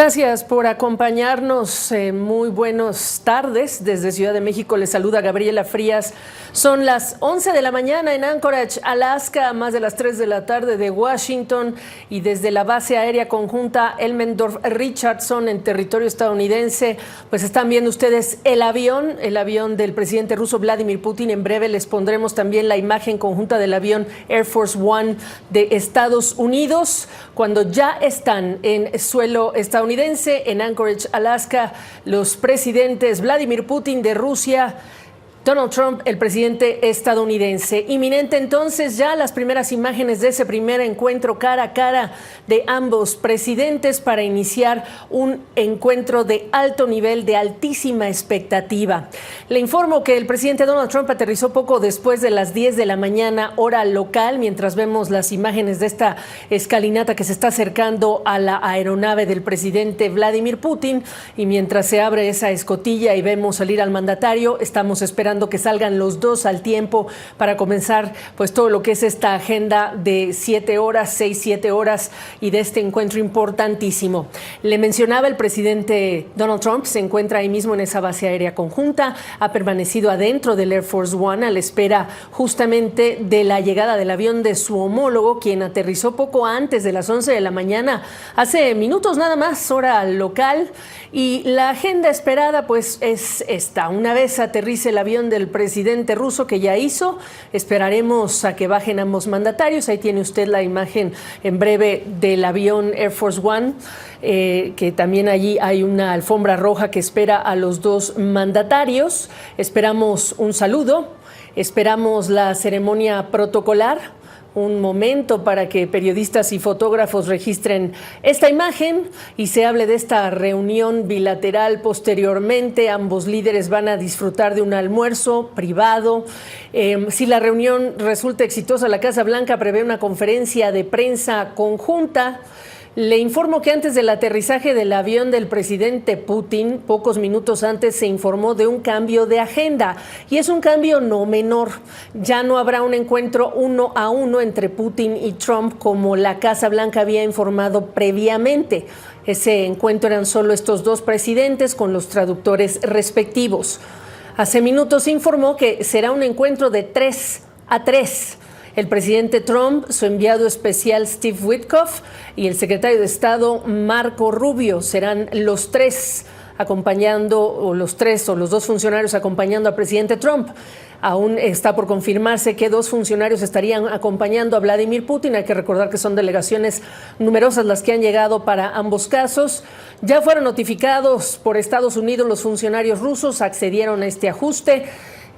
Gracias por acompañarnos. Muy buenas tardes. Desde Ciudad de México les saluda Gabriela Frías. Son las 11 de la mañana en Anchorage, Alaska, más de las 3 de la tarde de Washington, y desde la base aérea conjunta Elmendorf-Richardson en territorio estadounidense, pues están viendo ustedes el avión del presidente ruso Vladimir Putin. En breve les pondremos también la imagen conjunta del avión Air Force One de Estados Unidos, cuando ya están en suelo estadounidense, en Anchorage, Alaska, los presidentes Vladimir Putin de Rusia, Donald Trump, el presidente estadounidense. Inminente entonces ya las primeras imágenes de ese primer encuentro cara a cara de ambos presidentes para iniciar un encuentro de alto nivel, de altísima expectativa. Le informo que el presidente Donald Trump aterrizó poco después de las 10 de la mañana, hora local, mientras vemos las imágenes de esta escalinata que se está acercando a la aeronave del presidente Vladimir Putin, y mientras se abre esa escotilla y vemos salir al mandatario, estamos esperando que salgan los dos al tiempo para comenzar pues todo lo que es esta agenda de 7 horas, 6-7 horas, y de este encuentro importantísimo. Le mencionaba, el presidente Donald Trump se encuentra ahí mismo en esa base aérea conjunta, ha permanecido adentro del Air Force One a la espera justamente de la llegada del avión de su homólogo, quien aterrizó poco antes de las 11 de la mañana, hace minutos nada más, hora local, y la agenda esperada pues es esta. Una vez aterrice el avión del presidente ruso, que ya hizo, esperaremos a que bajen ambos mandatarios. Ahí tiene usted la imagen en breve del avión Air Force One, que también allí hay una alfombra roja que espera a los dos mandatarios. Esperamos un saludo, esperamos la ceremonia protocolar, un momento para que periodistas y fotógrafos registren esta imagen y se hable de esta reunión bilateral posteriormente. Ambos líderes van a disfrutar de un almuerzo privado. Si la reunión resulta exitosa, la Casa Blanca prevé una conferencia de prensa conjunta. Le informo que antes del aterrizaje del avión del presidente Putin, pocos minutos antes, se informó de un cambio de agenda, y es un cambio no menor. Ya no habrá un encuentro 1 a 1 entre Putin y Trump como la Casa Blanca había informado previamente. Ese encuentro eran solo estos dos presidentes con los traductores respectivos. Hace minutos se informó que será un encuentro de 3 a 3. El presidente Trump, su enviado especial Steve Witkoff y el secretario de Estado Marco Rubio serán los tres acompañando, o los dos funcionarios acompañando al presidente Trump. Aún está por confirmarse que 2 funcionarios estarían acompañando a Vladimir Putin. Hay que recordar que son delegaciones numerosas las que han llegado para ambos casos. Ya fueron notificados por Estados Unidos los funcionarios rusos, accedieron a este ajuste.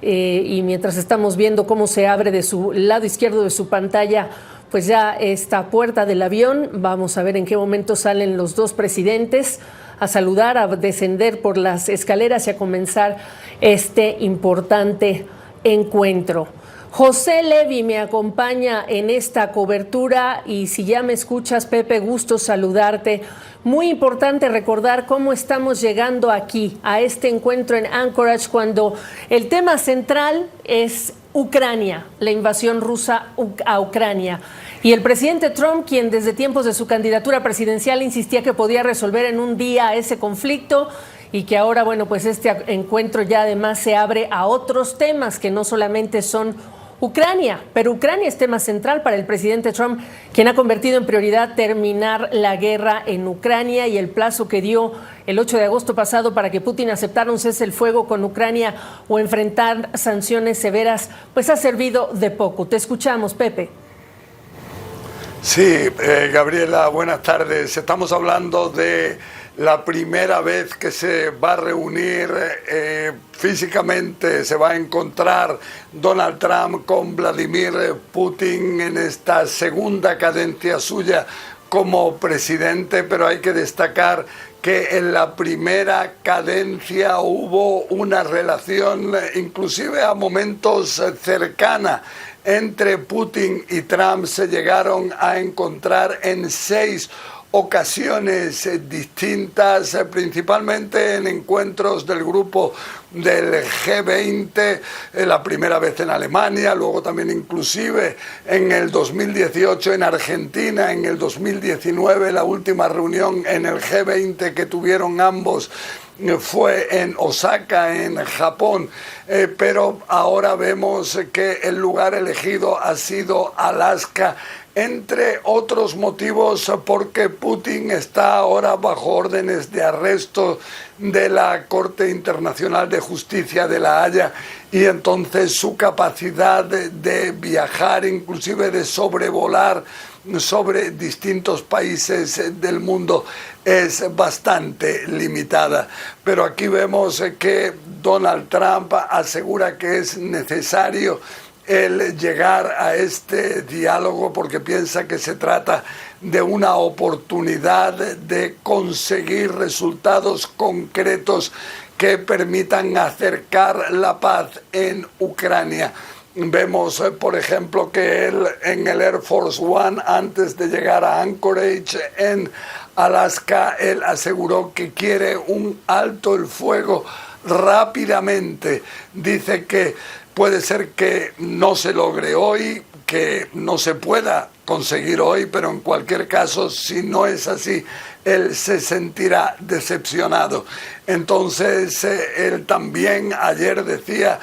Y mientras estamos viendo cómo se abre de su lado izquierdo de su pantalla pues ya esta puerta del avión, vamos a ver en qué momento salen los dos presidentes a saludar, a descender por las escaleras y a comenzar este importante encuentro. José Levi me acompaña en esta cobertura, y si ya me escuchas, Pepe, gusto saludarte. Muy importante recordar cómo estamos llegando aquí a este encuentro en Anchorage, cuando el tema central es Ucrania, la invasión rusa a Ucrania. Y el presidente Trump, quien desde tiempos de su candidatura presidencial insistía que podía resolver en un día ese conflicto, y que ahora, bueno, pues este encuentro ya además se abre a otros temas que no solamente son Ucrania, pero Ucrania es tema central para el presidente Trump, quien ha convertido en prioridad terminar la guerra en Ucrania, y el plazo que dio el 8 de agosto pasado para que Putin aceptara un cese el fuego con Ucrania o enfrentar sanciones severas, pues ha servido de poco. Te escuchamos, Pepe. Sí, Gabriela, buenas tardes. Estamos hablando de la primera vez que se va a reunir físicamente, se va a encontrar Donald Trump con Vladimir Putin en esta segunda cadencia suya como presidente, pero hay que destacar que en la primera cadencia hubo una relación inclusive a momentos cercana entre Putin y Trump. Se llegaron a encontrar en 6 ocasiones distintas, principalmente en encuentros del grupo del G20, la primera vez en Alemania, luego también inclusive en el 2018 en Argentina, en el 2019 la última reunión en el G20 que tuvieron ambos fue en Osaka, en Japón, pero ahora vemos que el lugar elegido ha sido Alaska, entre otros motivos porque Putin está ahora bajo órdenes de arresto de la Corte Internacional de Justicia de La Haya, y entonces su capacidad de viajar, inclusive de sobrevolar sobre distintos países del mundo, es bastante limitada. Pero aquí vemos que Donald Trump asegura que es necesario el llegar a este diálogo porque piensa que se trata de una oportunidad de conseguir resultados concretos que permitan acercar la paz en Ucrania. Vemos, por ejemplo, que él en el Air Force One, antes de llegar a Anchorage en Alaska, él aseguró que quiere un alto el fuego rápidamente. Dice que puede ser que no se logre hoy, que no se pueda conseguir hoy, pero en cualquier caso, si no es así, él se sentirá decepcionado. Entonces, él también ayer decía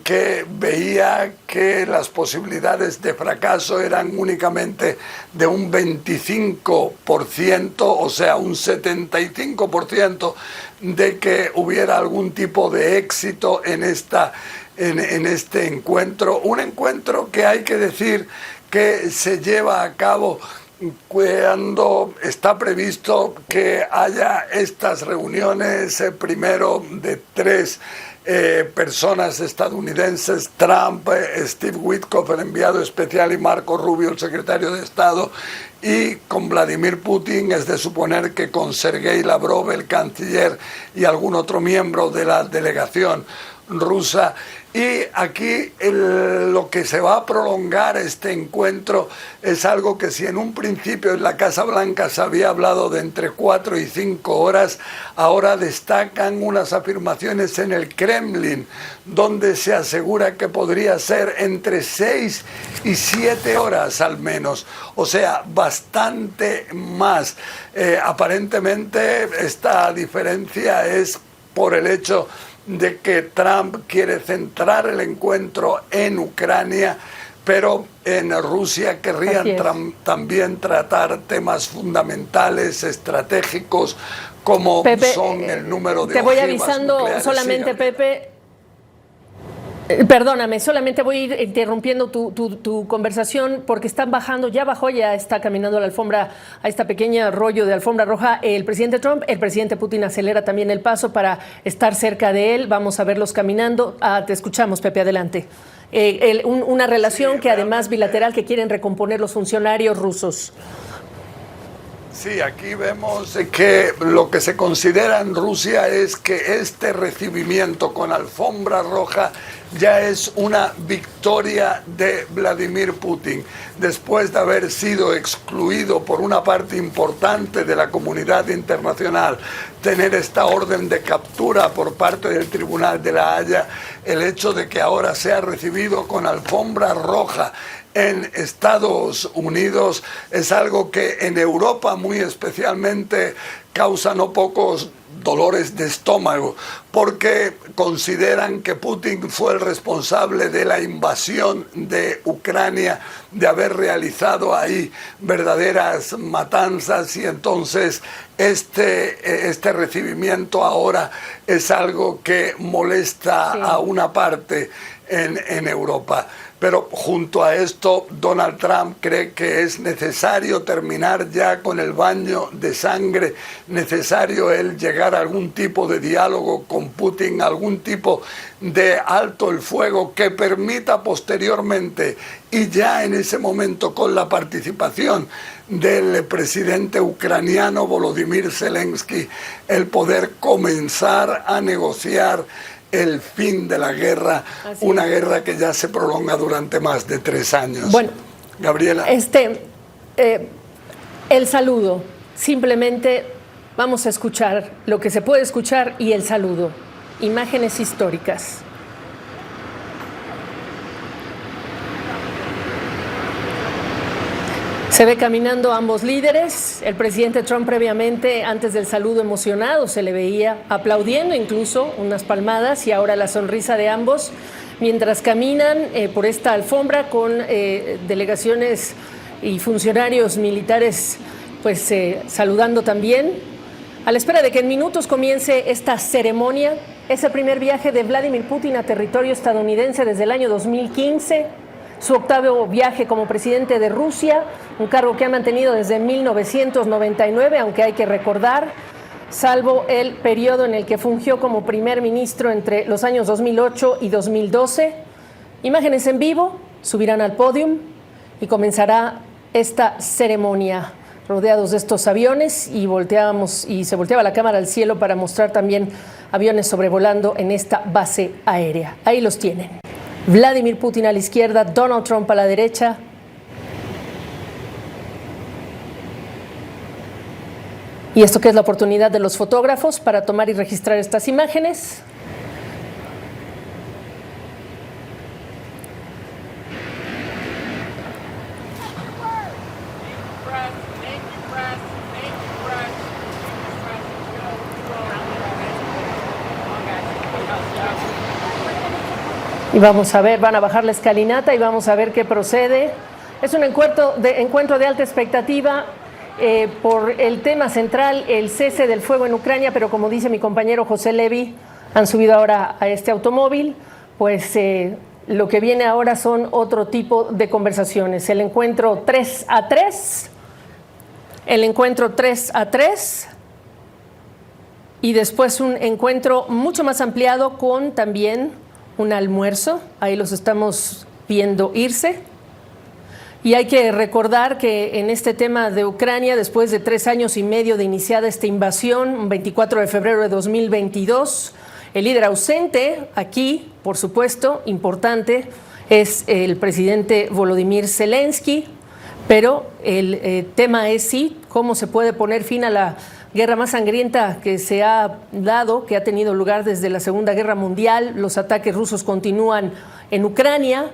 que veía que las posibilidades de fracaso eran únicamente de un 25%, o sea, un 75% de que hubiera algún tipo de éxito en este encuentro. Un encuentro que hay que decir que se lleva a cabo cuando está previsto que haya estas reuniones, primero de 3 personas estadounidenses: Trump, Steve Witkoff, el enviado especial, y Marco Rubio, el secretario de Estado, y con Vladimir Putin es de suponer que con Sergei Lavrov, el canciller, y algún otro miembro de la delegación rusa. Y aquí lo que se va a prolongar este encuentro es algo que, si en un principio en la Casa Blanca se había hablado de entre 4 y 5 horas, ahora destacan unas afirmaciones en el Kremlin donde se asegura que podría ser entre 6 y 7 horas al menos, o sea, bastante más. Aparentemente esta diferencia es por el hecho de que Trump quiere centrar el encuentro en Ucrania, pero en Rusia querrían también tratar temas fundamentales, estratégicos, como Pepe, son el número de te voy ojivas avisando nucleares. solamente, Sí, Pepe. Perdóname, solamente voy a ir interrumpiendo tu conversación porque están bajando, ya bajó, ya está caminando a la alfombra, a esta pequeña rollo de alfombra roja, el presidente Trump. El presidente Putin acelera también el paso para estar cerca de él. Vamos a verlos caminando. Te escuchamos, Pepe, adelante. Una relación que además bilateral que quieren recomponer los funcionarios rusos. Sí, aquí vemos que lo que se considera en Rusia es que este recibimiento con alfombra roja ya es una victoria de Vladimir Putin, después de haber sido excluido por una parte importante de la comunidad internacional, tener esta orden de captura por parte del Tribunal de La Haya. El hecho de que ahora sea recibido con alfombra roja en Estados Unidos es algo que en Europa muy especialmente causa no pocos dolores de estómago, porque consideran que Putin fue el responsable de la invasión de Ucrania, de haber realizado ahí verdaderas matanzas, y entonces este recibimiento ahora es algo que molesta a una parte en Europa. Pero junto a esto, Donald Trump cree que es necesario terminar ya con el baño de sangre, necesario él llegar a algún tipo de diálogo con Putin, algún tipo de alto el fuego que permita posteriormente, y ya en ese momento con la participación del presidente ucraniano Volodymyr Zelensky, el poder comenzar a negociar el fin de la guerra, una guerra que ya se prolonga durante más de 3 años. Bueno, Gabriela. el saludo Simplemente vamos a escuchar lo que se puede escuchar y el saludo. Imágenes históricas. Se ve caminando ambos líderes. El presidente Trump previamente, antes del saludo emocionado, se le veía aplaudiendo incluso unas palmadas, y ahora la sonrisa de ambos mientras caminan por esta alfombra con delegaciones y funcionarios militares pues saludando también. A la espera de que en minutos comience esta ceremonia, es el primer viaje de Vladimir Putin a territorio estadounidense desde el año 2015. Su octavo viaje como presidente de Rusia, un cargo que ha mantenido desde 1999, aunque hay que recordar, salvo el periodo en el que fungió como primer ministro entre los años 2008 y 2012. Imágenes en vivo, subirán al podio y comenzará esta ceremonia rodeados de estos aviones, y se volteaba la cámara al cielo para mostrar también aviones sobrevolando en esta base aérea. Ahí los tienen. Vladimir Putin a la izquierda, Donald Trump a la derecha. Y esto que es la oportunidad de los fotógrafos para tomar y registrar estas imágenes. Y vamos a ver, van a bajar la escalinata y vamos a ver qué procede. Es un encuentro de alta expectativa por el tema central, el cese del fuego en Ucrania, pero como dice mi compañero José Levi, han subido ahora a este automóvil, pues lo que viene ahora son otro tipo de conversaciones. El encuentro 3 a 3, y después un encuentro mucho más ampliado con también un almuerzo. Ahí los estamos viendo irse. Y hay que recordar que en este tema de Ucrania, después de 3 años y medio de iniciada esta invasión, 24 de febrero de 2022, el líder ausente aquí, por supuesto, importante, es el presidente Volodymyr Zelensky, pero el tema es sí, cómo se puede poner fin a la guerra más sangrienta que se ha dado, que ha tenido lugar desde la Segunda Guerra Mundial. Los ataques rusos continúan en Ucrania.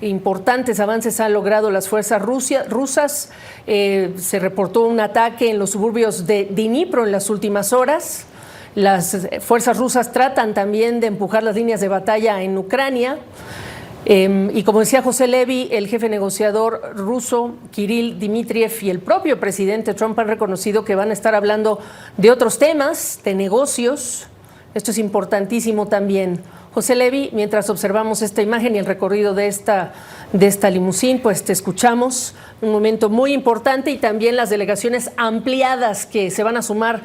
Importantes avances han logrado las fuerzas rusas. Se reportó un ataque en los suburbios de Dnipro en las últimas horas. Las fuerzas rusas tratan también de empujar las líneas de batalla en Ucrania. Y como decía José Levi, el jefe negociador ruso, Kirill Dmitriev, y el propio presidente Trump han reconocido que van a estar hablando de otros temas, de negocios. Esto es importantísimo también. José Levi, mientras observamos esta imagen y el recorrido de esta limusín, pues te escuchamos. Un momento muy importante, y también las delegaciones ampliadas que se van a sumar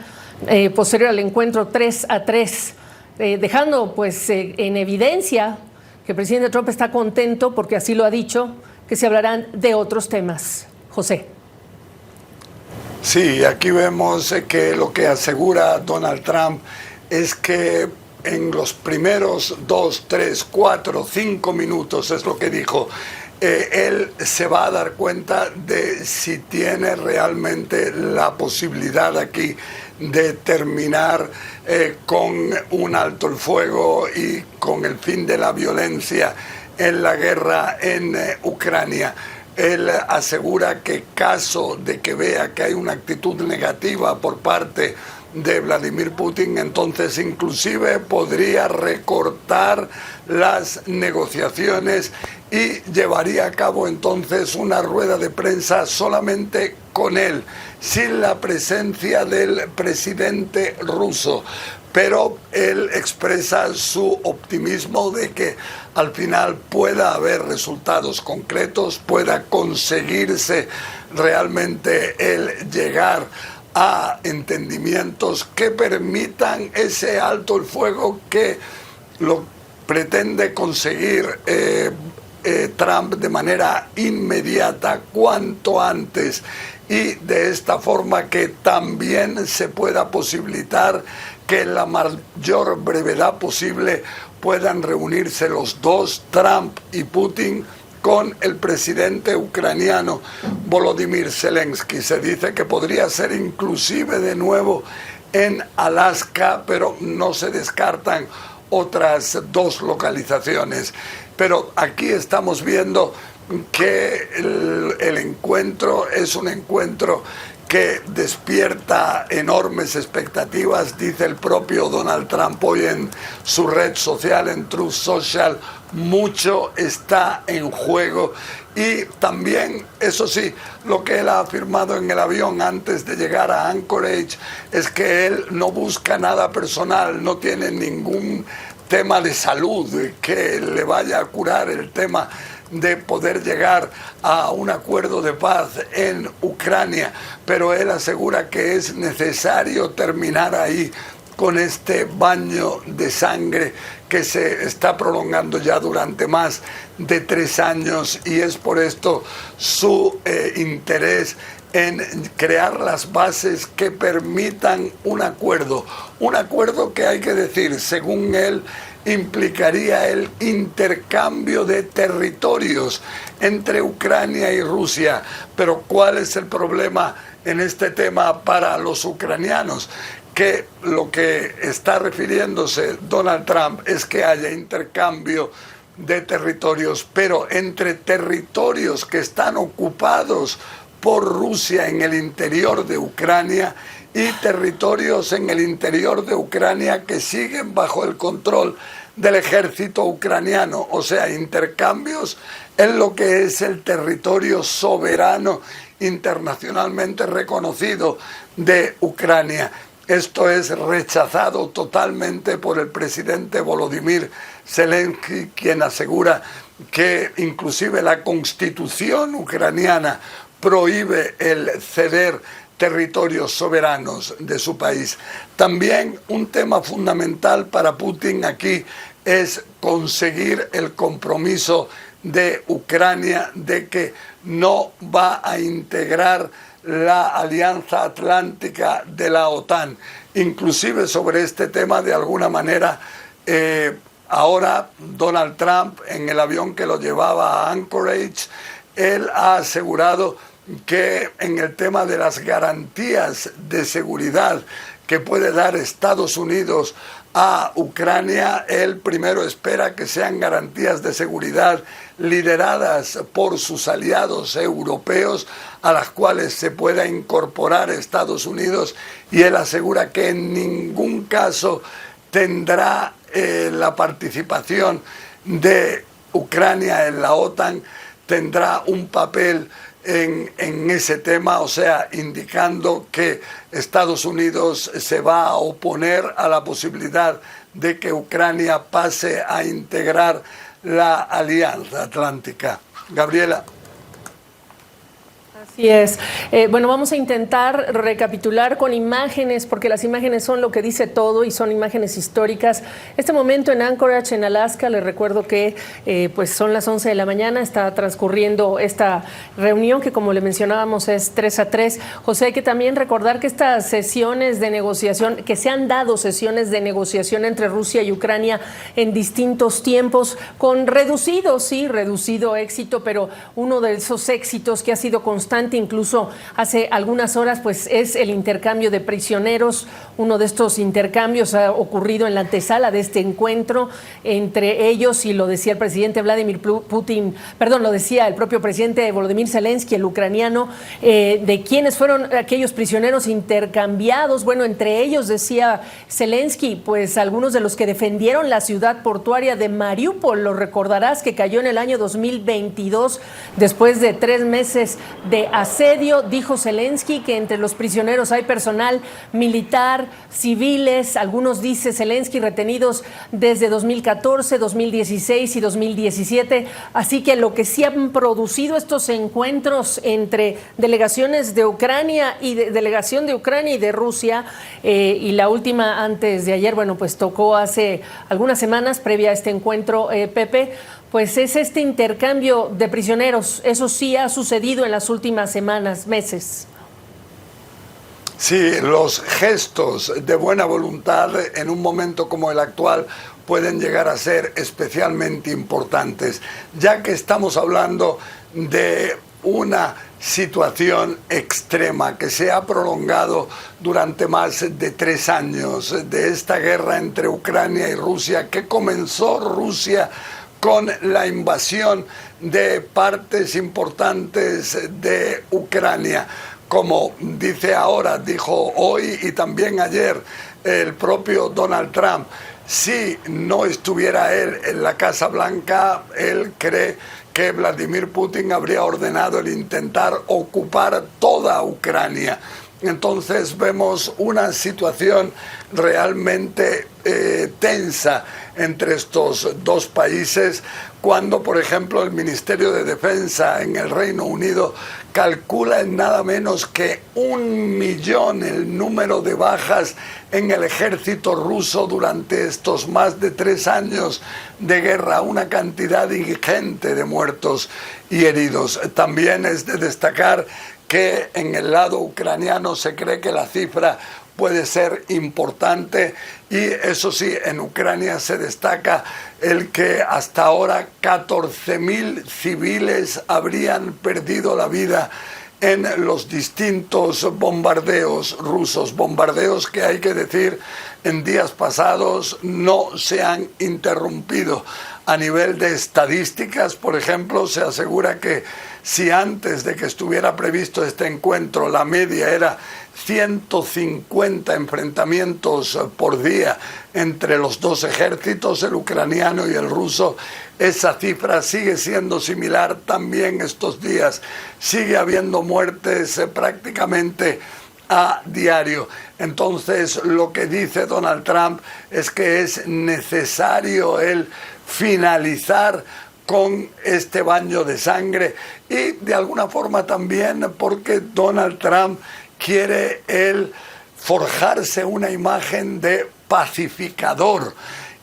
posterior al encuentro 3 a 3, dejando pues en evidencia que el presidente Trump está contento, porque así lo ha dicho, que se hablarán de otros temas. José. Sí, aquí vemos que lo que asegura Donald Trump es que en los primeros 2, 3, 4, 5 minutos, es lo que dijo, él se va a dar cuenta de si tiene realmente la posibilidad aquí de terminar con un alto el fuego y con el fin de la violencia en la guerra en Ucrania. Él asegura que caso de que vea que hay una actitud negativa por parte de Vladimir Putin, entonces inclusive podría recortar las negociaciones y llevaría a cabo entonces una rueda de prensa solamente con él, sin la presencia del presidente ruso. Pero él expresa su optimismo de que al final pueda haber resultados concretos, pueda conseguirse realmente el llegar a entendimientos que permitan ese alto el fuego que lo pretende conseguir Trump de manera inmediata, cuanto antes, y de esta forma que también se pueda posibilitar que en la mayor brevedad posible puedan reunirse los dos, Trump y Putin, con el presidente ucraniano Volodymyr Zelensky. Se dice que podría ser inclusive de nuevo en Alaska, pero no se descartan otras dos localizaciones. Pero aquí estamos viendo que el encuentro es un encuentro que despierta enormes expectativas, dice el propio Donald Trump hoy en su red social, en Truth Social. Mucho está en juego y también, eso sí, lo que él ha afirmado en el avión antes de llegar a Anchorage es que él no busca nada personal, no tiene ningún tema de salud que le vaya a curar el tema de poder llegar a un acuerdo de paz en Ucrania, pero él asegura que es necesario terminar ahí con este baño de sangre que se está prolongando ya durante más de 3 años, y es por esto su interés en crear las bases que permitan un acuerdo que, hay que decir, según él, implicaría el intercambio de territorios entre Ucrania y Rusia. Pero ¿cuál es el problema en este tema para los ucranianos? Que lo que está refiriéndose Donald Trump es que haya intercambio de territorios, pero entre territorios que están ocupados por Rusia en el interior de Ucrania y territorios en el interior de Ucrania que siguen bajo el control del ejército ucraniano, o sea, intercambios en lo que es el territorio soberano internacionalmente reconocido de Ucrania. Esto es rechazado totalmente por el presidente Volodymyr Zelensky, quien asegura que inclusive la constitución ucraniana prohíbe el ceder territorios soberanos de su país. También un tema fundamental para Putin aquí es conseguir el compromiso de Ucrania de que no va a integrar la Alianza Atlántica de la OTAN. Inclusive sobre este tema, de alguna manera, ahora Donald Trump, en el avión que lo llevaba a Anchorage, él ha asegurado que en el tema de las garantías de seguridad que puede dar Estados Unidos a Ucrania, él primero espera que sean garantías de seguridad lideradas por sus aliados europeos, a las cuales se pueda incorporar Estados Unidos, y él asegura que en ningún caso tendrá la participación de Ucrania en la OTAN, tendrá un papel en ese tema, o sea, indicando que Estados Unidos se va a oponer a la posibilidad de que Ucrania pase a integrar la Alianza Atlántica. Gabriela. Así es. Bueno, vamos a intentar recapitular con imágenes, porque las imágenes son lo que dice todo y son imágenes históricas. Este momento en Anchorage, en Alaska, les recuerdo que pues son las 11 de la mañana, está transcurriendo esta reunión que, como le mencionábamos, es 3-3. José, hay que también recordar que estas sesiones de negociación, que se han dado sesiones de negociación entre Rusia y Ucrania en distintos tiempos, con reducido éxito, pero uno de esos éxitos que ha sido constante incluso hace algunas horas, pues es el intercambio de prisioneros. Uno de estos intercambios ha ocurrido en la antesala de este encuentro entre ellos, y lo decía el presidente Vladimir Putin, lo decía el propio presidente Volodymyr Zelensky, el ucraniano, de quiénes fueron aquellos prisioneros intercambiados. Bueno, entre ellos, decía Zelensky, pues algunos de los que defendieron la ciudad portuaria de Mariupol. Lo recordarás, que cayó en el año 2022 después de 3 meses de asedio. Dijo Zelensky que entre los prisioneros hay personal militar, civiles, algunos, dice Zelensky, retenidos desde 2014, 2016 y 2017. Así que lo que sí han producido estos encuentros entre delegaciones de Ucrania y delegación de Ucrania y de Rusia, y la última antes de ayer, bueno, pues tocó hace algunas semanas previa a este encuentro, Pepe, pues es este intercambio de prisioneros. Eso sí ha sucedido en las últimas semanas, meses. Sí, los gestos de buena voluntad en un momento como el actual, pueden llegar a ser especialmente importantes, ya que estamos hablando de una situación extrema que se ha prolongado durante más de 3 años, de esta guerra entre Ucrania y Rusia, que comenzó Rusia con la invasión de partes importantes de Ucrania. Como dice ahora, dijo hoy y también ayer el propio Donald Trump, si no estuviera él en la Casa Blanca, él cree que Vladimir Putin habría ordenado el intentar ocupar toda Ucrania. Entonces vemos una situación realmente tensa entre estos dos países, cuando, por ejemplo, el Ministerio de Defensa en el Reino Unido calcula en nada menos que 1 millón el número de bajas en el ejército ruso durante estos más de 3 años de guerra, una cantidad ingente de muertos y heridos. También es de destacar que en el lado ucraniano se cree que la cifra puede ser importante, y eso sí, en Ucrania se destaca el que hasta ahora 14.000 civiles habrían perdido la vida en los distintos bombardeos rusos, bombardeos que, hay que decir, en días pasados no se han interrumpido. A nivel de estadísticas, por ejemplo, se asegura que si antes de que estuviera previsto este encuentro la media era 150 enfrentamientos por día entre los dos ejércitos, el ucraniano y el ruso, esa cifra sigue siendo similar también estos días. Sigue habiendo muertes prácticamente a diario. Entonces, lo que dice Donald Trump es que es necesario el finalizar con este baño de sangre, y de alguna forma también porque Donald Trump quiere él forjarse una imagen de pacificador,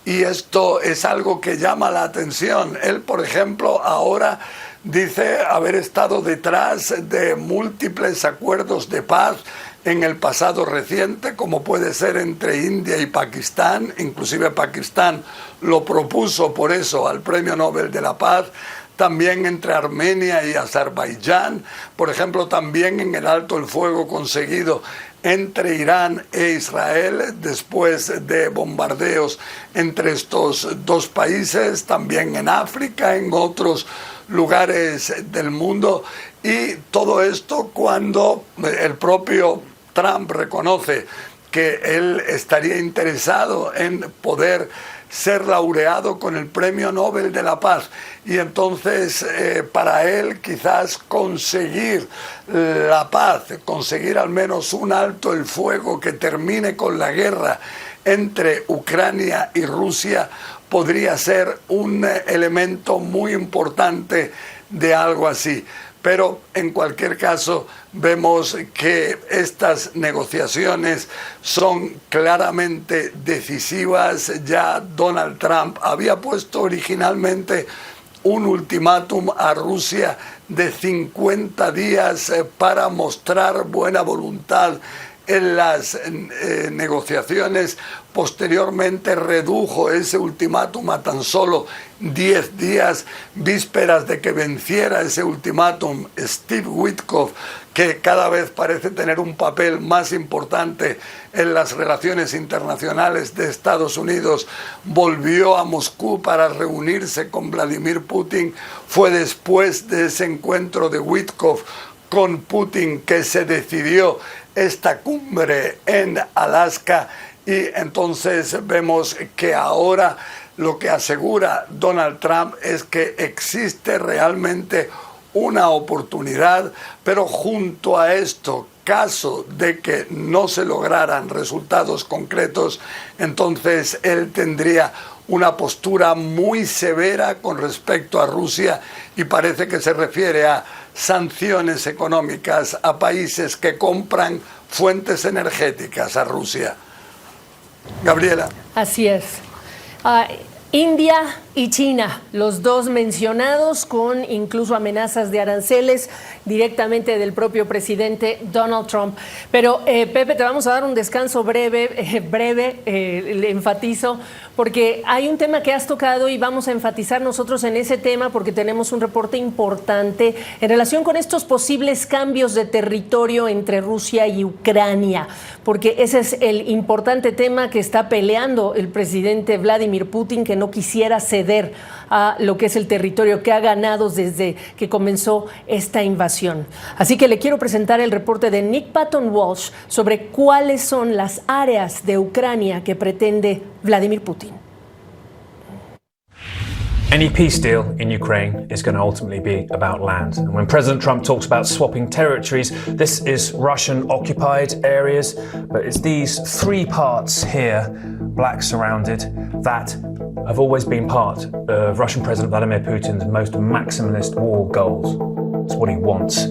y esto es algo que llama la atención. Él, por ejemplo, ahora dice haber estado detrás de múltiples acuerdos de paz en el pasado reciente, como puede ser entre India y Pakistán. Inclusive Pakistán lo propuso por eso al Premio Nobel de la Paz. También entre Armenia y Azerbaiyán, por ejemplo, también en el alto el fuego conseguido entre Irán e Israel después de bombardeos entre estos dos países, también en África, en otros lugares del mundo. Y todo esto cuando el propio Trump reconoce que él estaría interesado en poder ser laureado con el Premio Nobel de la Paz, y entonces para él quizás conseguir la paz, conseguir al menos un alto el fuego que termine con la guerra entre Ucrania y Rusia, podría ser un elemento muy importante de algo así. Pero en cualquier caso vemos que estas negociaciones son claramente decisivas. Ya Donald Trump había puesto originalmente un ultimátum a Rusia de 50 días para mostrar buena voluntad en las negociaciones. Posteriormente redujo ese ultimátum a tan solo 10 días, vísperas de que venciera ese ultimátum. Steve Witkoff, que cada vez parece tener un papel más importante en las relaciones internacionales de Estados Unidos, volvió a Moscú para reunirse con Vladimir Putin. Fue después de ese encuentro de Witkoff con Putin que se decidió esta cumbre en Alaska, y entonces vemos que ahora lo que asegura Donald Trump es que existe realmente una oportunidad, pero junto a esto, caso de que no se lograran resultados concretos, entonces él tendría una postura muy severa con respecto a Rusia, y parece que se refiere a sanciones económicas a países que compran fuentes energéticas a Rusia. Gabriela. Así es. India y China, los dos mencionados con incluso amenazas de aranceles directamente del propio presidente Donald Trump. Pero Pepe, te vamos a dar un descanso breve, le enfatizo, porque hay un tema que has tocado y vamos a enfatizar nosotros en ese tema porque tenemos un reporte importante en relación con estos posibles cambios de territorio entre Rusia y Ucrania, porque ese es el importante tema que está peleando el presidente Vladimir Putin, que no quisiera ceder a lo que es el territorio que ha ganado desde que comenzó esta invasión. Así que le quiero presentar el reporte de Nick Patton Walsh sobre cuáles son las áreas de Ucrania que pretende Vladimir Putin. Any peace deal in Ukraine is going to ultimately be about land. And when President Trump talks about swapping territories, this is Russian-occupied areas, but it's these three parts here, black surrounded, that have always been part of Russian President Vladimir Putin's most maximalist war goals. It's what he wants.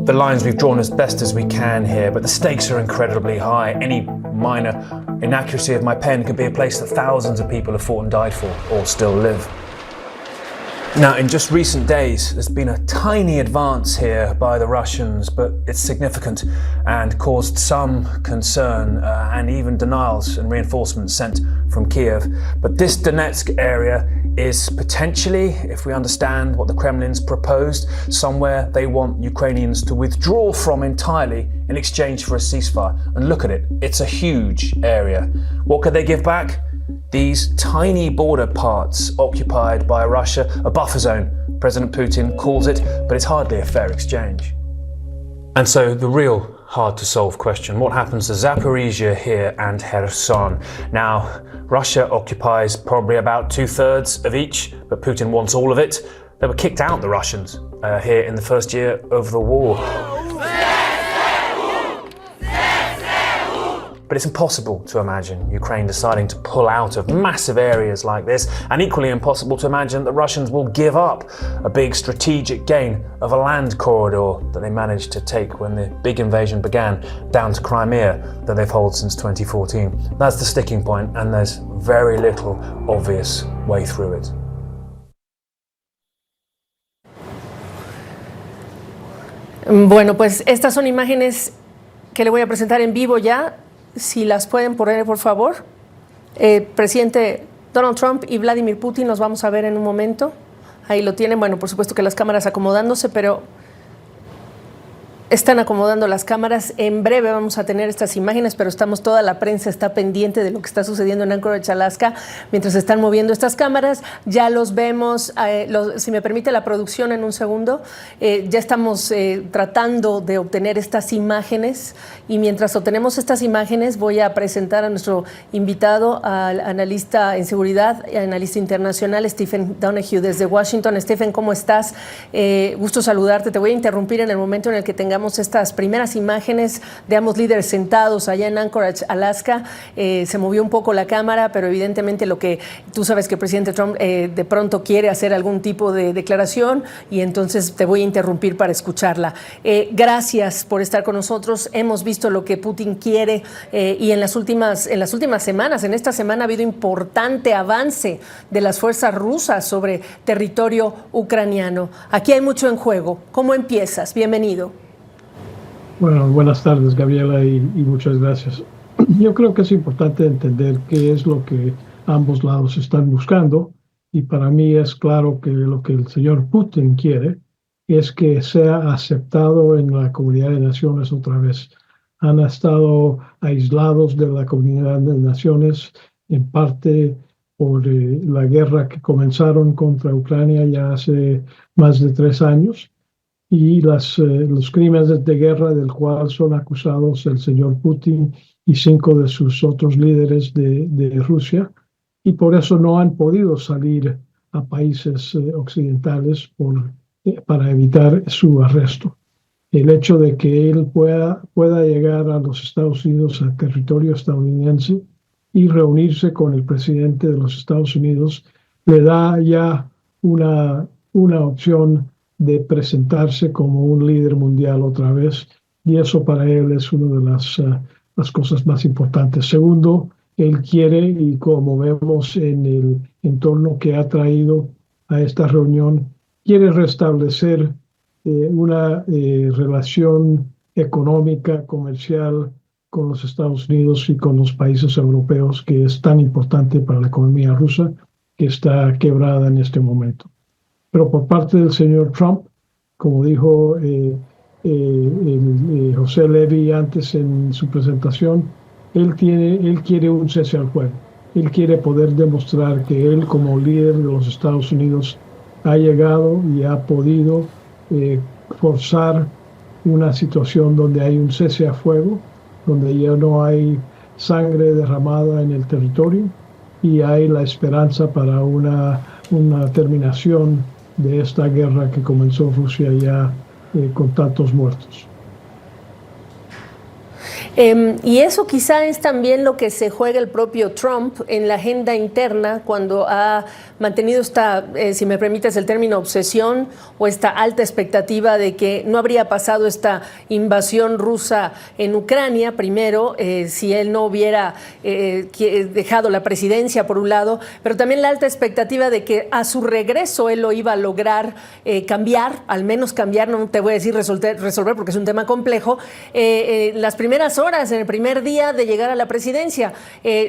The lines we've drawn as best as we can here, but the stakes are incredibly high. Any minor inaccuracy of my pen could be a place that thousands of people have fought and died for, or still live. Now, in just recent days, there's been a tiny advance here by the Russians, but it's significant and caused some concern and even denials and reinforcements sent from Kiev. But this Donetsk area is potentially, if we understand what the Kremlin's proposed, somewhere they want Ukrainians to withdraw from entirely in exchange for a ceasefire. And look at it, it's a huge area. What could they give back? These tiny border parts occupied by Russia, a buffer zone, President Putin calls it, but it's hardly a fair exchange. And so the real hard to solve question, what happens to Zaporizhia here and Kherson? Now, Russia occupies probably about 2/3 of each, but Putin wants all of it. They were kicked out, the Russians, here in the first year of the war. But it's impossible to imagine Ukraine deciding to pull out of massive areas like this, and equally impossible to imagine that Russians will give up a big strategic gain of a land corridor that they managed to take when the big invasion began down to Crimea that they've held since 2014. That's the sticking point, and there's very little obvious way through it. Bueno, pues estas son imágenes que le voy a presentar en vivo ya. Si las pueden poner, por favor. Presidente Donald Trump y Vladimir Putin, los vamos a ver en un momento. Ahí lo tienen. Bueno, por supuesto que las cámaras acomodándose, pero están acomodando las cámaras. En breve vamos a tener estas imágenes, pero toda la prensa está pendiente de lo que está sucediendo en Anchorage, Alaska, mientras están moviendo estas cámaras. Ya los vemos, si me permite la producción en un segundo, ya estamos tratando de obtener estas imágenes, y mientras obtenemos estas imágenes voy a presentar a nuestro invitado, al analista en seguridad, analista internacional, Stephen Donahue, desde Washington. Stephen, ¿cómo estás? Gusto saludarte. Te voy a interrumpir en el momento en el que tengamos estas primeras imágenes de ambos líderes sentados allá en Anchorage, Alaska. Se movió un poco la cámara, pero evidentemente lo que tú sabes, que el presidente Trump de pronto quiere hacer algún tipo de declaración, y entonces te voy a interrumpir para escucharla. Gracias por estar con nosotros. Hemos visto lo que Putin quiere, y en las últimas semanas, en esta semana, ha habido importante avance de las fuerzas rusas sobre territorio ucraniano. Aquí hay mucho en juego. ¿Cómo empiezas? Bienvenido. Bueno, buenas tardes, Gabriela, y muchas gracias. Yo creo que es importante entender qué es lo que ambos lados están buscando, y para mí es claro que lo que el señor Putin quiere es que sea aceptado en la comunidad de naciones otra vez. Han estado aislados de la comunidad de naciones, en parte por la guerra que comenzaron contra Ucrania ya hace más de 3 años, y los crímenes de guerra del cual son acusados el señor Putin y 5 de sus otros líderes de Rusia, y por eso no han podido salir a países occidentales para evitar su arresto. El hecho de que él pueda llegar a los Estados Unidos, al territorio estadounidense, y reunirse con el presidente de los Estados Unidos, le da ya una opción de presentarse como un líder mundial otra vez, y eso para él es una de las cosas más importantes. Segundo, Él quiere, y como vemos en el entorno que ha traído a esta reunión, quiere restablecer una relación económica, comercial con los Estados Unidos y con los países europeos, que es tan importante para la economía rusa, que está quebrada en este momento. Pero por parte del señor Trump, como dijo José Levy antes en su presentación, él quiere un cese al fuego. Él quiere poder demostrar que él, como líder de los Estados Unidos, ha llegado y ha podido forzar una situación donde hay un cese a fuego, donde ya no hay sangre derramada en el territorio y hay la esperanza para una terminación de esta guerra que comenzó Rusia ya con tantos muertos. Y eso quizá es también lo que se juega el propio Trump en la agenda interna cuando ha mantenido esta, si me permites el término, obsesión o esta alta expectativa de que no habría pasado esta invasión rusa en Ucrania, primero, si él no hubiera dejado la presidencia por un lado, pero también la alta expectativa de que a su regreso él lo iba a lograr cambiar, al menos cambiar, no te voy a decir resolver porque es un tema complejo, las primeras horas, en el primer día de llegar a la presidencia,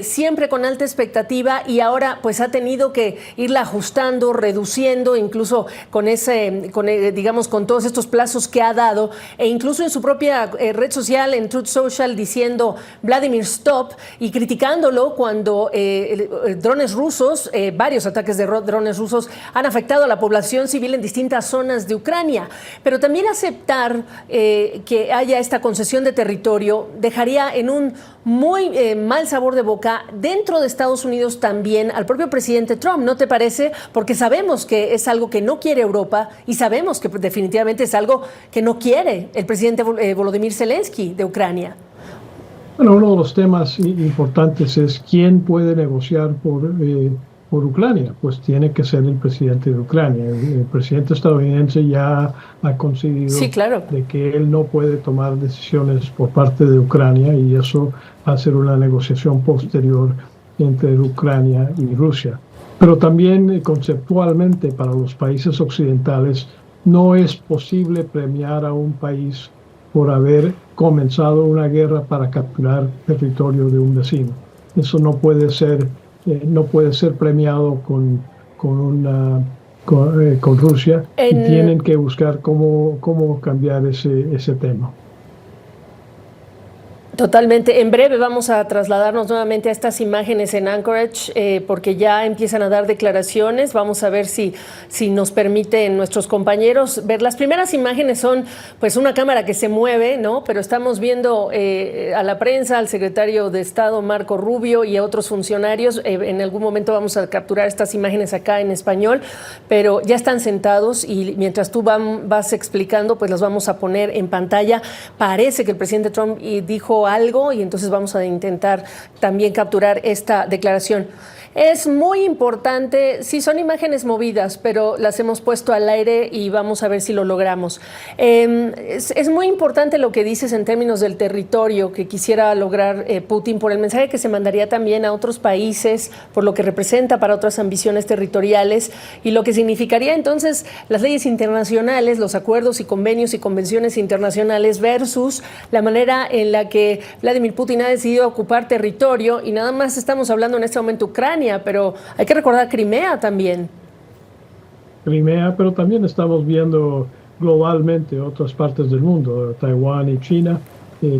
siempre con alta expectativa, y ahora pues ha tenido que irla ajustando, reduciendo, incluso con digamos, con todos estos plazos que ha dado, e incluso en su propia red social, en Truth Social, diciendo Vladimir Stop y criticándolo cuando drones rusos, varios ataques de drones rusos han afectado a la población civil en distintas zonas de Ucrania. Pero también aceptar que haya esta concesión de territorio dejaría en un muy mal sabor de boca dentro de Estados Unidos también al propio presidente Trump, ¿no te parece? Porque sabemos que es algo que no quiere Europa y sabemos que definitivamente es algo que no quiere el presidente Volodymyr Zelensky de Ucrania. Bueno, uno de los temas importantes es quién puede negociar por Ucrania. Pues tiene que ser el presidente de Ucrania. El presidente estadounidense ya ha concedido sí, claro, de que él no puede tomar decisiones por parte de Ucrania, y eso va a ser una negociación posterior entre Ucrania y Rusia. Pero también conceptualmente para los países occidentales no es posible premiar a un país por haber comenzado una guerra para capturar territorio de un vecino. Eso no puede ser premiado con Rusia, y tienen que buscar cómo cambiar ese tema. Totalmente. En breve vamos a trasladarnos nuevamente a estas imágenes en Anchorage porque ya empiezan a dar declaraciones. Vamos a ver si nos permiten nuestros compañeros ver. Las primeras imágenes son pues una cámara que se mueve, ¿no? Pero estamos viendo a la prensa, al secretario de Estado Marco Rubio y a otros funcionarios. En algún momento vamos a capturar estas imágenes acá en español, pero ya están sentados y mientras tú vas explicando, pues las vamos a poner en pantalla. Parece que el presidente Trump dijo algo y entonces vamos a intentar también capturar esta declaración. Es muy importante, sí son imágenes movidas, pero las hemos puesto al aire y vamos a ver si lo logramos. Es muy importante lo que dices en términos del territorio que quisiera lograr Putin por el mensaje que se mandaría también a otros países, por lo que representa para otras ambiciones territoriales y lo que significaría entonces las leyes internacionales, los acuerdos y convenios y convenciones internacionales versus la manera en la que Vladimir Putin ha decidido ocupar territorio, y nada más estamos hablando en este momento de Ucrania, pero hay que recordar Crimea también. Crimea, pero también estamos viendo globalmente otras partes del mundo, Taiwán y China,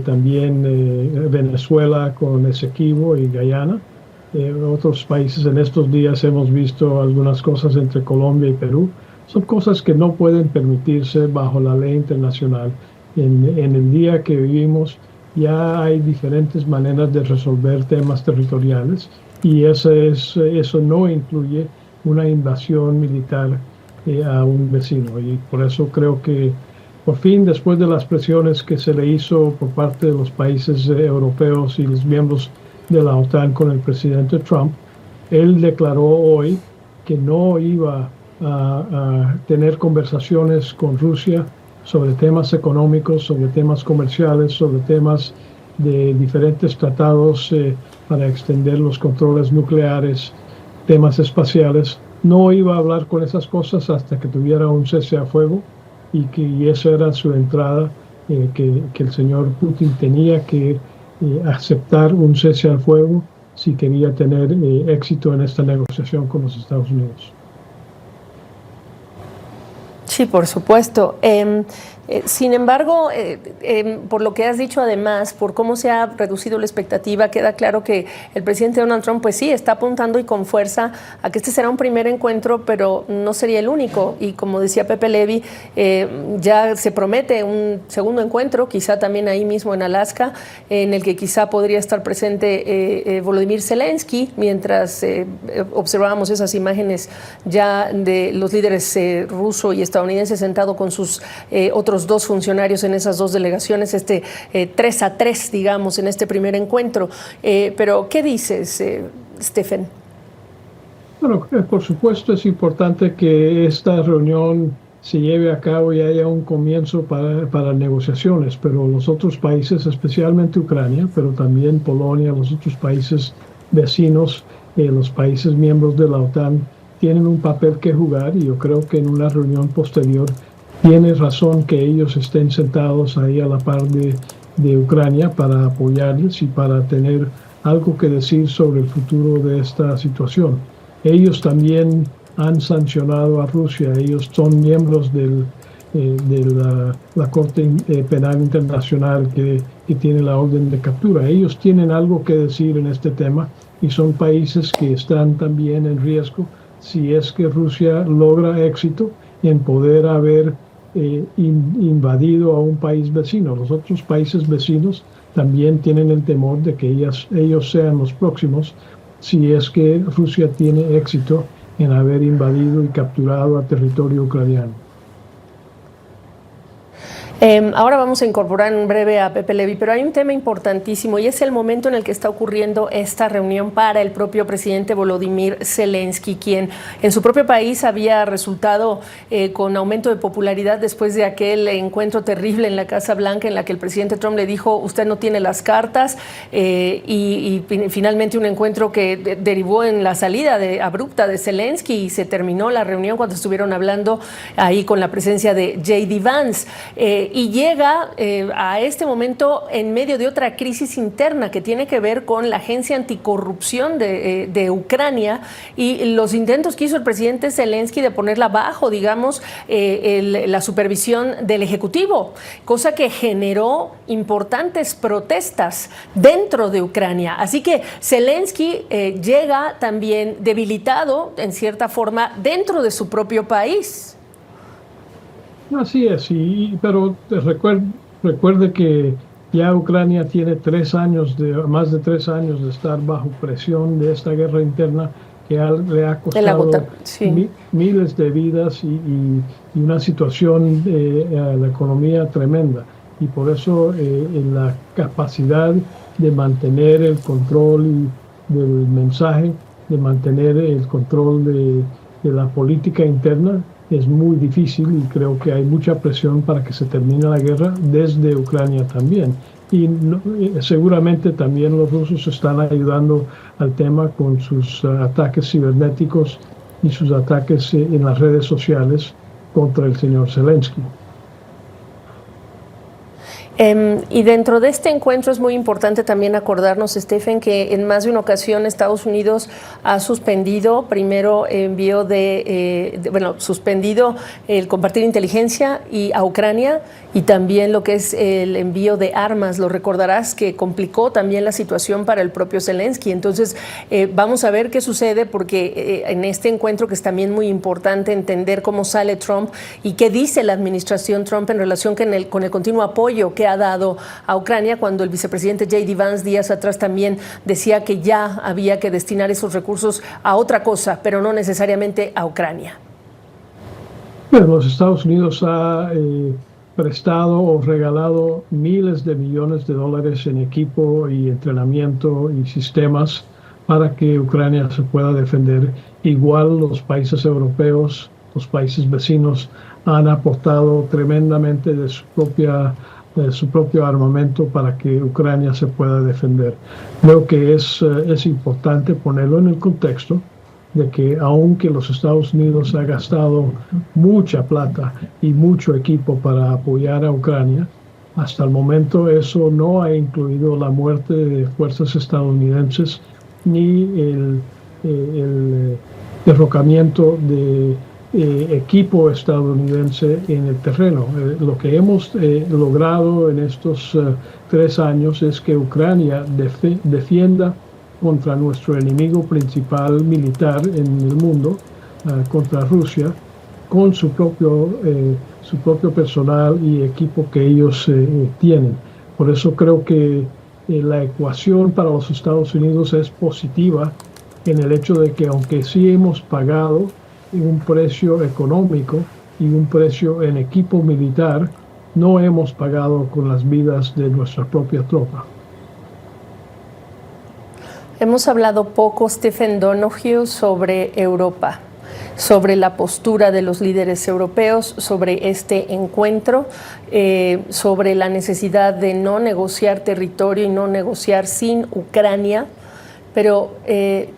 también Venezuela con Esequibo y Guyana. Otros países en estos días hemos visto algunas cosas entre Colombia y Perú. Son cosas que no pueden permitirse bajo la ley internacional. En el día que vivimos ya hay diferentes maneras de resolver temas territoriales, y eso no incluye una invasión militar a un vecino. Y por eso creo que por fin, después de las presiones que se le hizo por parte de los países europeos y los miembros de la OTAN con el presidente Trump, él declaró hoy que no iba a tener conversaciones con Rusia sobre temas económicos, sobre temas comerciales, sobre temas de diferentes tratados para extender los controles nucleares, temas espaciales. No iba a hablar con esas cosas hasta que tuviera un cese a fuego y esa era su entrada, que el señor Putin tenía que aceptar un cese al fuego si quería tener éxito en esta negociación con los Estados Unidos. Sí, por supuesto. Sin embargo, por lo que has dicho además, por cómo se ha reducido la expectativa, queda claro que el presidente Donald Trump, pues sí, está apuntando y con fuerza a que este será un primer encuentro, pero no sería el único. Y como decía Pepe Levy, ya se promete un segundo encuentro, quizá también ahí mismo en Alaska, en el que quizá podría estar presente Volodymyr Zelensky, mientras observábamos esas imágenes ya de los líderes ruso y estadounidense sentado con sus otros dos funcionarios en esas dos delegaciones, 3-3, digamos, en este primer encuentro. Pero, ¿qué dices, Stephen? Bueno, por supuesto es importante que esta reunión se lleve a cabo y haya un comienzo para negociaciones, pero los otros países, especialmente Ucrania, pero también Polonia, los otros países vecinos, los países miembros de la OTAN, tienen un papel que jugar y yo creo que en una reunión posterior tiene razón que ellos estén sentados ahí a la par de Ucrania para apoyarles y para tener algo que decir sobre el futuro de esta situación. Ellos también han sancionado a Rusia, ellos son miembros de la Corte Penal Internacional que tiene la orden de captura. Ellos tienen algo que decir en este tema y son países que están también en riesgo si es que Rusia logra éxito en poder haber invadido a un país vecino. Los otros países vecinos también tienen el temor de que ellos sean los próximos si es que Rusia tiene éxito en haber invadido y capturado a territorio ucraniano. Ahora vamos a incorporar en breve a Pepe Levy, pero hay un tema importantísimo y es el momento en el que está ocurriendo esta reunión para el propio presidente Volodymyr Zelensky, quien en su propio país había resultado con aumento de popularidad después de aquel encuentro terrible en la Casa Blanca en la que el presidente Trump le dijo usted no tiene las cartas y finalmente un encuentro que derivó en la salida abrupta de Zelensky y se terminó la reunión cuando estuvieron hablando ahí con la presencia de J.D. Vance. Y llega a este momento en medio de otra crisis interna que tiene que ver con la Agencia Anticorrupción de Ucrania y los intentos que hizo el presidente Zelensky de ponerla bajo, digamos, la supervisión del Ejecutivo, cosa que generó importantes protestas dentro de Ucrania. Así que Zelensky llega también debilitado, en cierta forma, dentro de su propio país. Así es, pero recuerde que ya Ucrania tiene más de 3 años de estar bajo presión de esta guerra interna que le ha costado miles de vidas y una situación de la economía tremenda. Y por eso la capacidad de mantener el control del mensaje, de mantener el control de la política interna, es muy difícil y creo que hay mucha presión para que se termine la guerra desde Ucrania también. Y seguramente también los rusos están ayudando al tema con sus ataques cibernéticos y sus ataques en las redes sociales contra el señor Zelensky. Y dentro de este encuentro es muy importante también acordarnos, Stephen, que en más de una ocasión Estados Unidos ha suspendido, primero suspendido el compartir inteligencia a Ucrania y también lo que es el envío de armas. Lo recordarás que complicó también la situación para el propio Zelensky. Entonces, vamos a ver qué sucede porque en este encuentro que es también muy importante entender cómo sale Trump y qué dice la administración Trump en relación con el continuo apoyo que ha dado a Ucrania, cuando el vicepresidente J.D. Vance días atrás también decía que ya había que destinar esos recursos a otra cosa, pero no necesariamente a Ucrania. Bueno, los Estados Unidos ha prestado o regalado miles de millones de dólares en equipo y entrenamiento y sistemas para que Ucrania se pueda defender. Igual los países europeos, los países vecinos han aportado tremendamente de su propia su propio armamento para que Ucrania se pueda defender. Creo que es importante ponerlo en el contexto de que aunque los Estados Unidos ha gastado mucha plata y mucho equipo para apoyar a Ucrania, hasta el momento eso no ha incluido la muerte de fuerzas estadounidenses ni el derrocamiento de equipo estadounidense en el terreno. Lo que hemos logrado en estos 3 años es que Ucrania defienda contra nuestro enemigo principal militar en el mundo, contra Rusia, con su propio personal y equipo que ellos tienen. Por eso creo que la ecuación para los Estados Unidos es positiva en el hecho de que aunque sí hemos pagado un precio económico y un precio en equipo militar, no hemos pagado con las vidas de nuestra propia tropa. Hemos hablado poco, Stephen Donoghue, sobre Europa, sobre la postura de los líderes europeos, sobre este encuentro, sobre la necesidad de no negociar territorio y no negociar sin Ucrania. Pero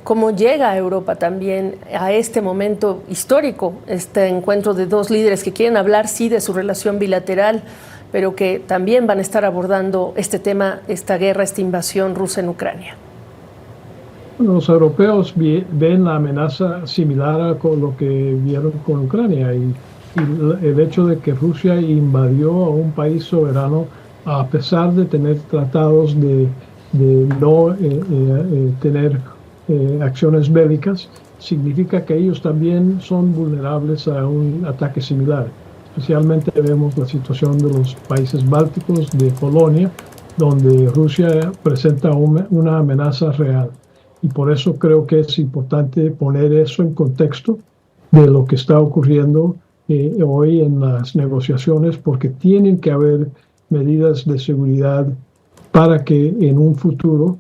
cómo llega a Europa también a este momento histórico, este encuentro de 2 líderes que quieren hablar, sí, de su relación bilateral, pero que también van a estar abordando este tema, esta guerra, esta invasión rusa en Ucrania. Los europeos ven la amenaza similar a con lo que vieron con Ucrania y el hecho de que Rusia invadió a un país soberano a pesar de tener tratados de no tener acciones bélicas, significa que ellos también son vulnerables a un ataque similar. Especialmente vemos la situación de los países bálticos, de Polonia, donde Rusia presenta una amenaza real. Y por eso creo que es importante poner eso en contexto de lo que está ocurriendo hoy en las negociaciones, porque tienen que haber medidas de seguridad para que en un futuro,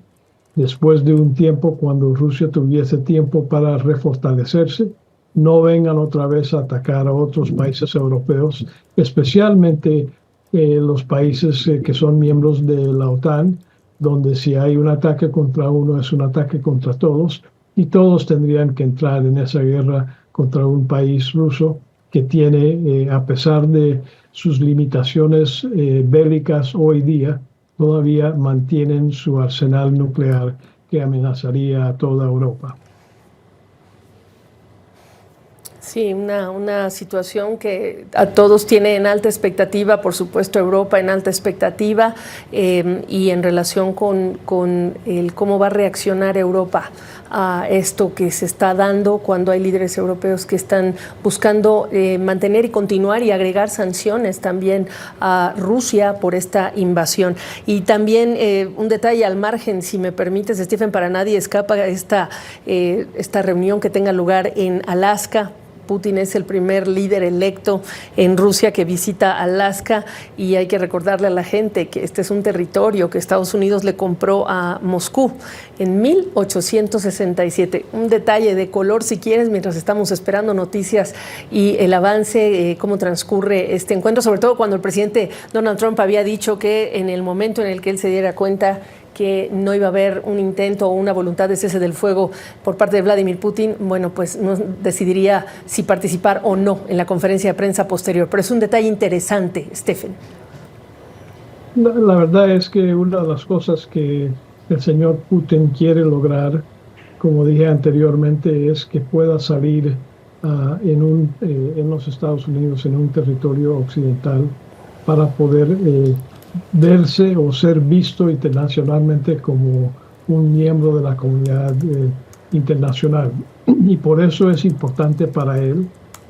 después de un tiempo, cuando Rusia tuviese tiempo para refortalecerse, no vengan otra vez a atacar a otros países europeos, especialmente los países que son miembros de la OTAN, donde si hay un ataque contra uno es un ataque contra todos, y todos tendrían que entrar en esa guerra contra un país ruso que tiene, a pesar de sus limitaciones bélicas hoy día, todavía mantienen su arsenal nuclear que amenazaría a toda Europa. Sí, una situación que a todos tiene en alta expectativa, por supuesto Europa en alta expectativa, y en relación con el cómo va a reaccionar Europa a esto que se está dando cuando hay líderes europeos que están buscando mantener y continuar y agregar sanciones también a Rusia por esta invasión. Y también un detalle al margen, si me permites, Stephen, para nadie escapa esta reunión que tenga lugar en Alaska. Putin es el primer líder electo en Rusia que visita Alaska, y hay que recordarle a la gente que este es un territorio que Estados Unidos le compró a Moscú en 1867. Un detalle de color, si quieres, mientras estamos esperando noticias y el avance, cómo transcurre este encuentro, sobre todo cuando el presidente Donald Trump había dicho que en el momento en el que él se diera cuenta que no iba a haber un intento o una voluntad de cese del fuego por parte de Vladimir Putin, bueno, pues no decidiría si participar o no en la conferencia de prensa posterior. Pero es un detalle interesante, Stephen. La verdad es que una de las cosas que el señor Putin quiere lograr, como dije anteriormente, es que pueda salir en los Estados Unidos, en un territorio occidental, para poder verse o ser visto internacionalmente como un miembro de la comunidad internacional. Y por eso es importante para él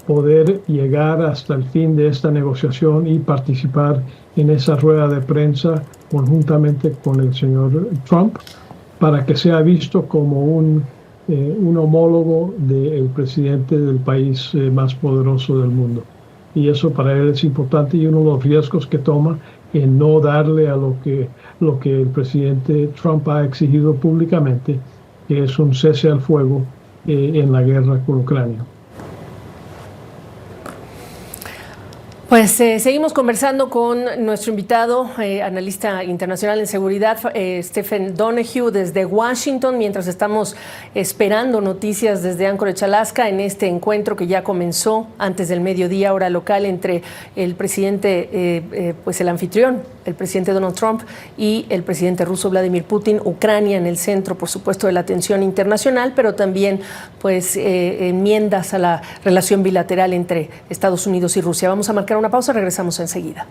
poder llegar hasta el fin de esta negociación y participar en esa rueda de prensa conjuntamente con el señor Trump, para que sea visto como un homólogo del presidente del país más poderoso del mundo. Y eso para él es importante, y uno de los riesgos que toma en no darle a lo que el presidente Trump ha exigido públicamente, que es un cese al fuego en la guerra con Ucrania. Pues seguimos conversando con nuestro invitado, analista internacional en seguridad, Stephen Donoghue, desde Washington, mientras estamos esperando noticias desde Anchorage, Alaska, en este encuentro que ya comenzó antes del mediodía, hora local, entre el presidente, pues el anfitrión, el presidente Donald Trump, y el presidente ruso Vladimir Putin. Ucrania en el centro, por supuesto, de la atención internacional, pero también pues enmiendas a la relación bilateral entre Estados Unidos y Rusia. Vamos a marcar una pausa, regresamos enseguida.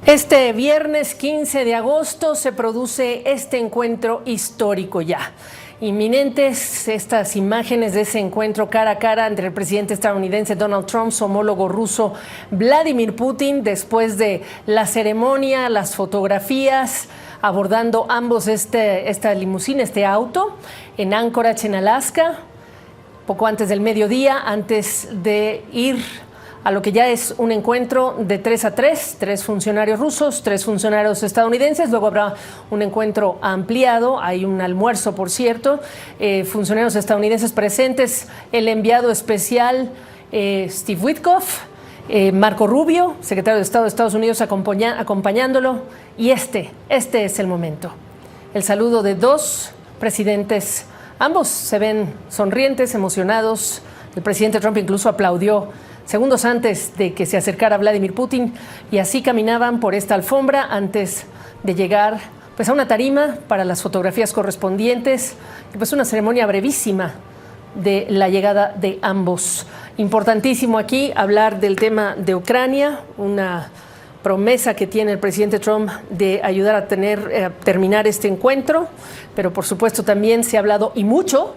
Este viernes 15 de agosto se produce este encuentro histórico ya. Inminentes estas imágenes de ese encuentro cara a cara entre el presidente estadounidense Donald Trump, su homólogo ruso Vladimir Putin, después de la ceremonia, las fotografías, abordando ambos esta limusina, este auto, en Anchorage, en Alaska, poco antes del mediodía, antes de ir a lo que ya es un encuentro de 3 a 3, 3 funcionarios rusos, 3 funcionarios estadounidenses. Luego habrá un encuentro ampliado, hay un almuerzo, por cierto, funcionarios estadounidenses presentes, el enviado especial Steve Witkoff, Marco Rubio, secretario de Estado de Estados Unidos, acompañándolo. Y este es el momento. El saludo de 2 presidentes, ambos se ven sonrientes, emocionados. El presidente Trump incluso aplaudió segundos antes de que se acercara Vladimir Putin, y así caminaban por esta alfombra antes de llegar pues a una tarima para las fotografías correspondientes, y pues una ceremonia brevísima de la llegada de ambos. Importantísimo aquí hablar del tema de Ucrania, una promesa que tiene el presidente Trump de ayudar a terminar este encuentro, pero por supuesto también se ha hablado y mucho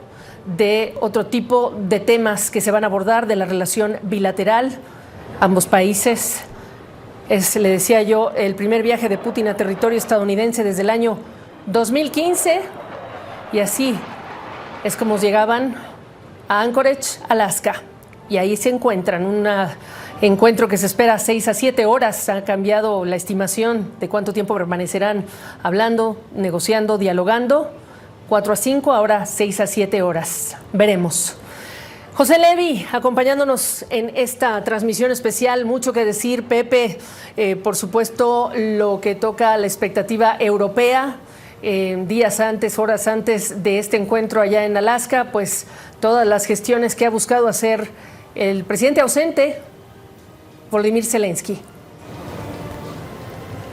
de otro tipo de temas que se van a abordar, de la relación bilateral. Ambos países, le decía yo, el primer viaje de Putin a territorio estadounidense desde el año 2015, y así es como llegaban a Anchorage, Alaska, y ahí se encuentran. Un encuentro que se espera 6 a 7 horas. Ha cambiado la estimación de cuánto tiempo permanecerán hablando, negociando, dialogando. 4 a 5, ahora 6 a 7 horas. Veremos. José Levi, acompañándonos en esta transmisión especial. Mucho que decir, Pepe. Por supuesto, lo que toca la expectativa europea. Días antes, horas antes de este encuentro allá en Alaska, pues todas las gestiones que ha buscado hacer el presidente ausente, Volodymyr Zelensky.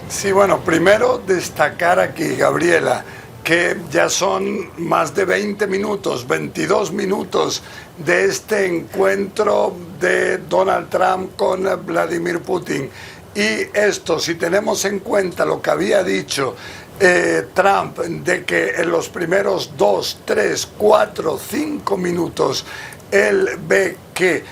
Sí, bueno, primero destacar aquí, Gabriela, que ya son más de 20 minutos, 22 minutos de este encuentro de Donald Trump con Vladimir Putin. Y esto, si tenemos en cuenta lo que había dicho Trump, de que en los primeros 2, 3, 4, 5 minutos él ve que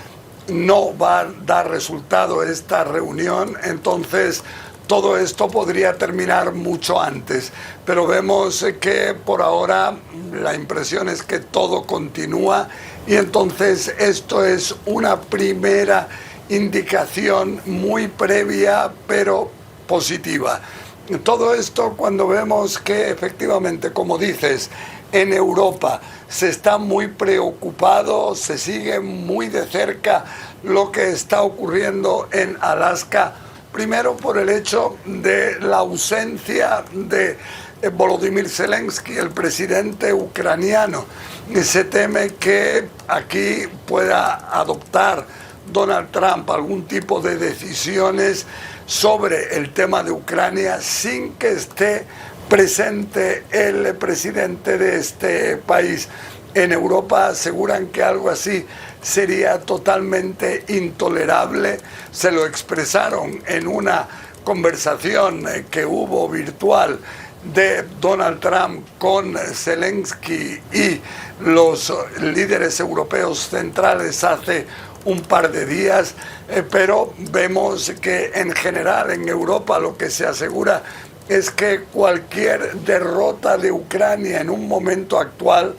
no va a dar resultado esta reunión, entonces todo esto podría terminar mucho antes, pero vemos que por ahora la impresión es que todo continúa, y entonces esto es una primera indicación muy previa pero positiva. Todo esto cuando vemos que efectivamente, como dices, en Europa se está muy preocupado, se sigue muy de cerca lo que está ocurriendo en Alaska. Primero por el hecho de la ausencia de Volodymyr Zelensky, el presidente ucraniano. Se teme que aquí pueda adoptar Donald Trump algún tipo de decisiones sobre el tema de Ucrania sin que esté presente el presidente de este país. En Europa aseguran que algo así sería totalmente intolerable. Se lo expresaron en una conversación que hubo virtual de Donald Trump con Zelensky y los líderes europeos centrales hace un par de días, pero vemos que en general en Europa lo que se asegura es que cualquier derrota de Ucrania en un momento actual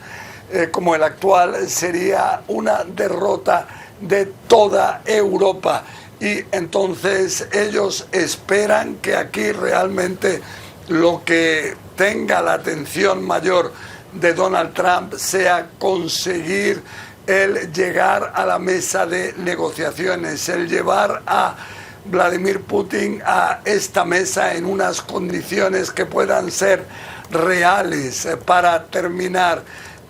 como el actual sería una derrota de toda Europa, y entonces ellos esperan que aquí realmente lo que tenga la atención mayor de Donald Trump sea conseguir el llegar a la mesa de negociaciones, el llevar a Vladimir Putin a esta mesa en unas condiciones que puedan ser reales para terminar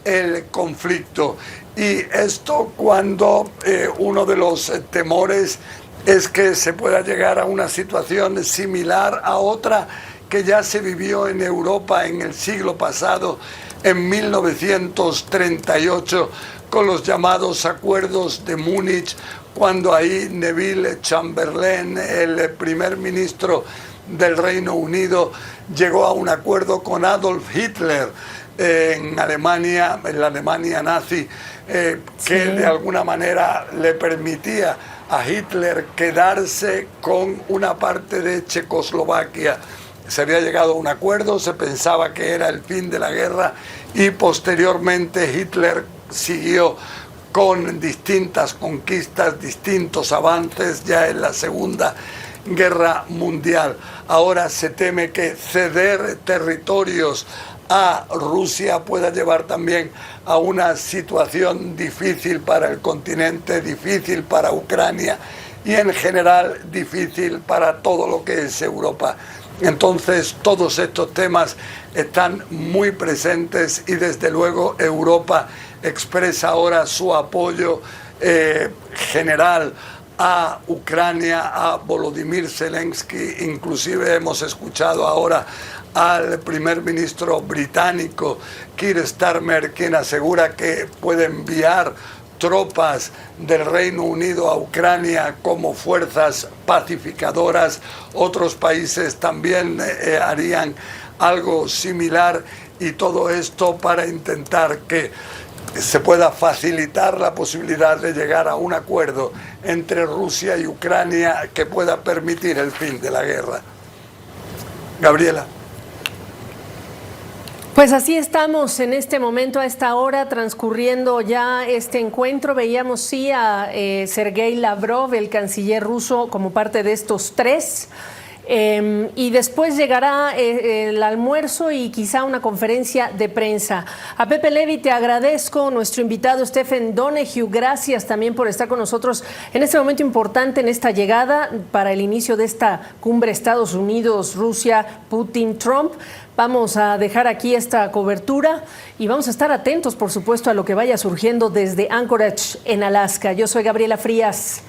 el conflicto. Y esto cuando uno de los temores es que se pueda llegar a una situación similar a otra que ya se vivió en Europa en el siglo pasado, en 1938, con los llamados acuerdos de Múnich, cuando ahí Neville Chamberlain, el primer ministro del Reino Unido, llegó a un acuerdo con Adolf Hitler en Alemania, en la Alemania nazi, que de alguna manera le permitía a Hitler quedarse con una parte de Checoslovaquia. Se había llegado a un acuerdo, se pensaba que era el fin de la guerra y posteriormente Hitler siguió con distintas conquistas, distintos avances ya en la Segunda Guerra Mundial. Ahora se teme que ceder territorios a Rusia pueda llevar también a una situación difícil para el continente, difícil para Ucrania y en general difícil para todo lo que es Europa. Entonces todos estos temas están muy presentes y desde luego Europa expresa ahora su apoyo general a Ucrania, a Volodymyr Zelensky. Inclusive hemos escuchado ahora al primer ministro británico Keir Starmer, quien asegura que puede enviar tropas del Reino Unido a Ucrania como fuerzas pacificadoras. Otros países también harían algo similar, y todo esto para intentar que se pueda facilitar la posibilidad de llegar a un acuerdo entre Rusia y Ucrania que pueda permitir el fin de la guerra. Gabriela. Pues así estamos en este momento, a esta hora, transcurriendo ya este encuentro. Veíamos sí a Sergei Lavrov, el canciller ruso, como parte de estos tres. Y después llegará el almuerzo y quizá una conferencia de prensa. A Pepe Levy te agradezco, nuestro invitado Stephen Donoghue, gracias también por estar con nosotros en este momento importante, en esta llegada para el inicio de esta cumbre Estados Unidos, Rusia, Putin, Trump. Vamos a dejar aquí esta cobertura y vamos a estar atentos, por supuesto, a lo que vaya surgiendo desde Anchorage, en Alaska. Yo soy Gabriela Frías.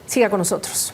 Siga con nosotros.